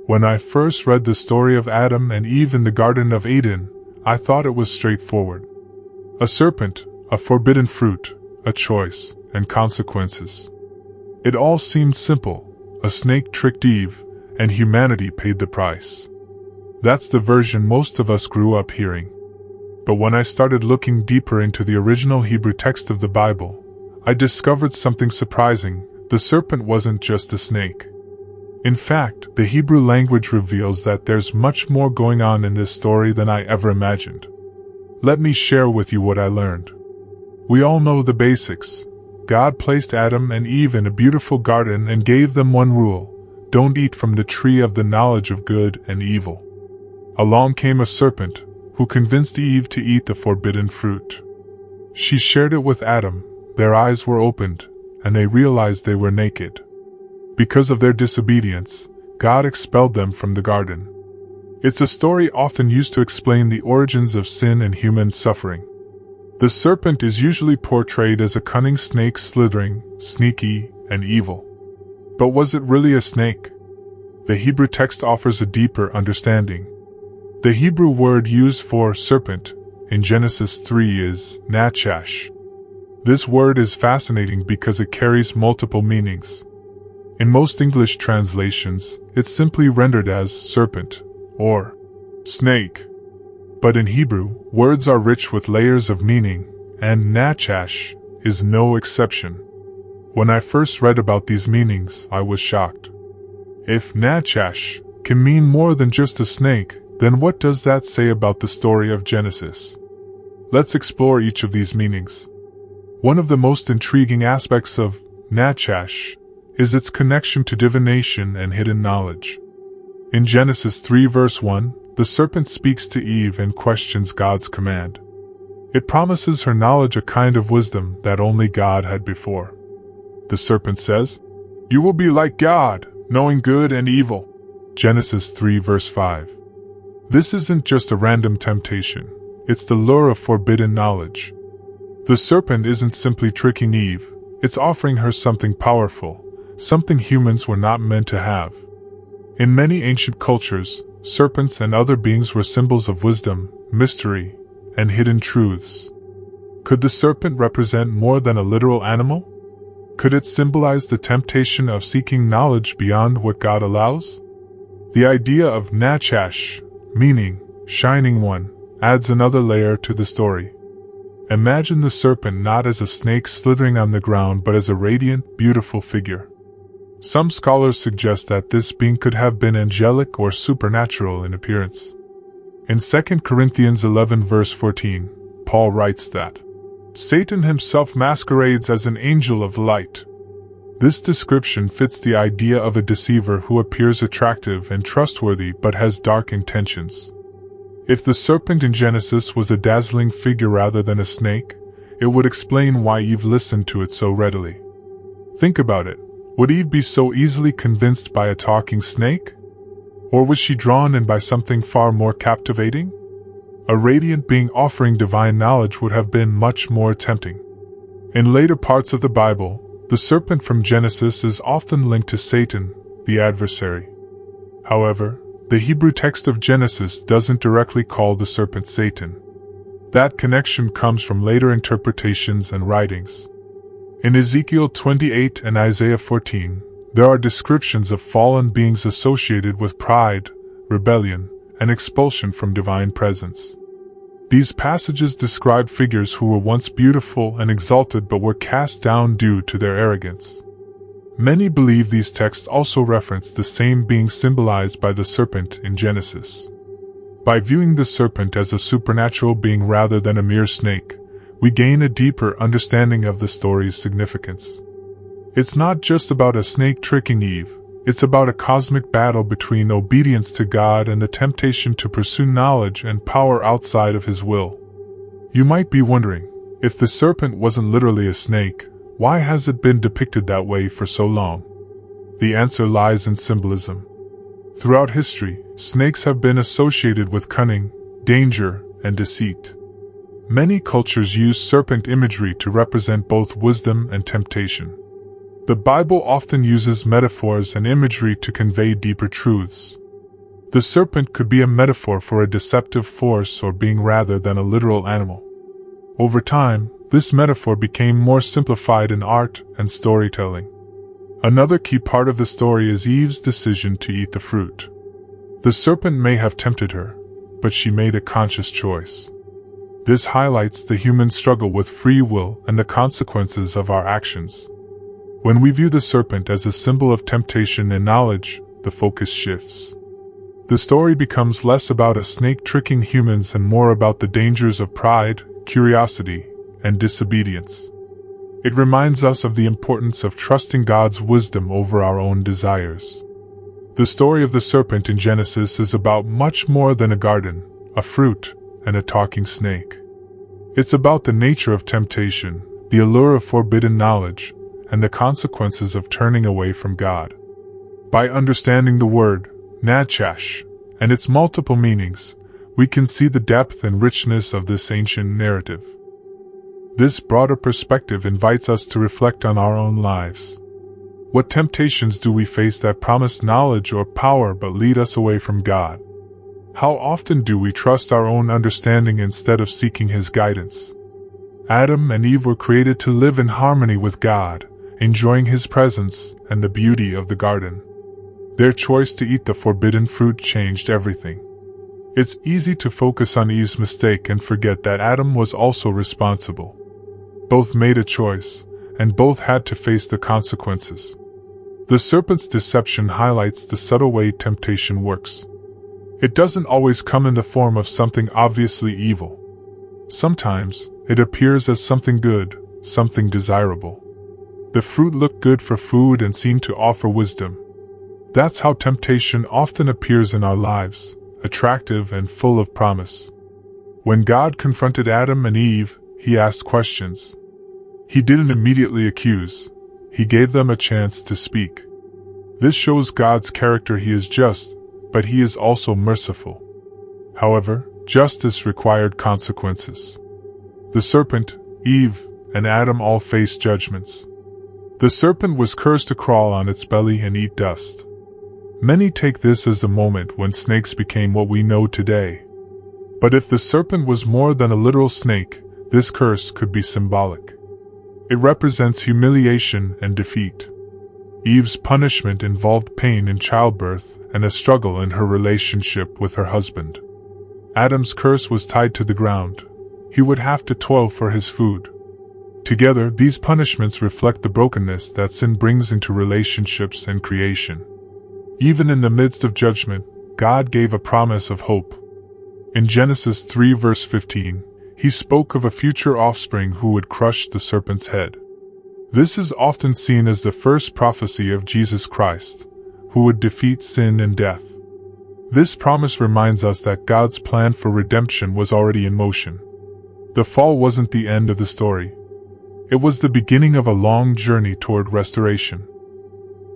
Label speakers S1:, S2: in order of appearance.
S1: When I first read the story of Adam and Eve in the Garden of Eden, I thought it was straightforward. A serpent, a forbidden fruit, a choice, and consequences. It all seemed simple. A snake tricked Eve, and humanity paid the price. That's the version most of us grew up hearing. But when I started looking deeper into the original Hebrew text of the Bible, I discovered something surprising. The serpent wasn't just a snake. In fact, the Hebrew language reveals that there's much more going on in this story than I ever imagined. Let me share with you what I learned. We all know the basics. God placed Adam and Eve in a beautiful garden and gave them one rule: don't eat from the tree of the knowledge of good and evil. Along came a serpent, who convinced Eve to eat the forbidden fruit. She shared it with Adam, their eyes were opened, and they realized they were naked. Because of their disobedience, God expelled them from the garden. It's a story often used to explain the origins of sin and human suffering. The serpent is usually portrayed as a cunning snake, slithering, sneaky, and evil. But was it really a snake? The Hebrew text offers a deeper understanding. The Hebrew word used for serpent in Genesis 3 is nachash. This word is fascinating because it carries multiple meanings. In most English translations, it's simply rendered as serpent or snake. But in Hebrew, words are rich with layers of meaning, and nachash is no exception. When I first read about these meanings, I was shocked. If nachash can mean more than just a snake, then what does that say about the story of Genesis? Let's explore each of these meanings. One of the most intriguing aspects of nachash is its connection to divination and hidden knowledge. In Genesis 3 verse 1, the serpent speaks to Eve and questions God's command. It promises her knowledge, a kind of wisdom that only God had before. The serpent says, "You will be like God, knowing good and evil." Genesis 3 verse 5. This isn't just a random temptation, it's the lure of forbidden knowledge. The serpent isn't simply tricking Eve, it's offering her something powerful, something humans were not meant to have. In many ancient cultures, serpents and other beings were symbols of wisdom, mystery, and hidden truths. Could the serpent represent more than a literal animal? Could it symbolize the temptation of seeking knowledge beyond what God allows? The idea of nachash, meaning shining one, adds another layer to the story. Imagine the serpent not as a snake slithering on the ground but as a radiant, beautiful figure. Some scholars suggest that this being could have been angelic or supernatural in appearance. In 2 Corinthians 11 verse 14, Paul writes that Satan himself masquerades as an angel of light. This description fits the idea of a deceiver who appears attractive and trustworthy but has dark intentions. If the serpent in Genesis was a dazzling figure rather than a snake, it would explain why Eve listened to it so readily. Think about it. Would Eve be so easily convinced by a talking snake? Or was she drawn in by something far more captivating? A radiant being offering divine knowledge would have been much more tempting. In later parts of the Bible, the serpent from Genesis is often linked to Satan, the adversary. However, the Hebrew text of Genesis doesn't directly call the serpent Satan. That connection comes from later interpretations and writings. In Ezekiel 28 and Isaiah 14, there are descriptions of fallen beings associated with pride, rebellion, and expulsion from divine presence. These passages describe figures who were once beautiful and exalted but were cast down due to their arrogance. Many believe these texts also reference the same being symbolized by the serpent in Genesis. By viewing the serpent as a supernatural being rather than a mere snake, we gain a deeper understanding of the story's significance. It's not just about a snake tricking Eve, it's about a cosmic battle between obedience to God and the temptation to pursue knowledge and power outside of His will. You might be wondering, if the serpent wasn't literally a snake, why has it been depicted that way for so long? The answer lies in symbolism. Throughout history, snakes have been associated with cunning, danger, and deceit. Many cultures use serpent imagery to represent both wisdom and temptation. The Bible often uses metaphors and imagery to convey deeper truths. The serpent could be a metaphor for a deceptive force or being rather than a literal animal. Over time, this metaphor became more simplified in art and storytelling. Another key part of the story is Eve's decision to eat the fruit. The serpent may have tempted her, but she made a conscious choice. This highlights the human struggle with free will and the consequences of our actions. When we view the serpent as a symbol of temptation and knowledge, the focus shifts. The story becomes less about a snake tricking humans and more about the dangers of pride, curiosity, and disobedience. It reminds us of the importance of trusting God's wisdom over our own desires. The story of the serpent in Genesis is about much more than a garden, a fruit, and a talking snake. It's about the nature of temptation, the allure of forbidden knowledge, and the consequences of turning away from God. By understanding the word, Nachash, and its multiple meanings, we can see the depth and richness of this ancient narrative. This broader perspective invites us to reflect on our own lives. What temptations do we face that promise knowledge or power but lead us away from God? How often do we trust our own understanding instead of seeking His guidance? Adam and Eve were created to live in harmony with God, enjoying His presence and the beauty of the garden. Their choice to eat the forbidden fruit changed everything. It's easy to focus on Eve's mistake and forget that Adam was also responsible. Both made a choice, and both had to face the consequences. The serpent's deception highlights the subtle way temptation works. It doesn't always come in the form of something obviously evil. Sometimes, it appears as something good, something desirable. The fruit looked good for food and seemed to offer wisdom. That's how temptation often appears in our lives, attractive and full of promise. When God confronted Adam and Eve, He asked questions. He didn't immediately accuse. He gave them a chance to speak. This shows God's character. He is just, but He is also merciful. However, justice required consequences. The serpent, Eve, and Adam all faced judgments. The serpent was cursed to crawl on its belly and eat dust. Many take this as the moment when snakes became what we know today. But if the serpent was more than a literal snake, this curse could be symbolic. It represents humiliation and defeat. Eve's punishment involved pain in childbirth and a struggle in her relationship with her husband. Adam's curse was tied to the ground. He would have to toil for his food. Together, these punishments reflect the brokenness that sin brings into relationships and creation. Even in the midst of judgment, God gave a promise of hope. In Genesis 3 verse 15, He spoke of a future offspring who would crush the serpent's head. This is often seen as the first prophecy of Jesus Christ, who would defeat sin and death. This promise reminds us that God's plan for redemption was already in motion. The fall wasn't the end of the story. It was the beginning of a long journey toward restoration.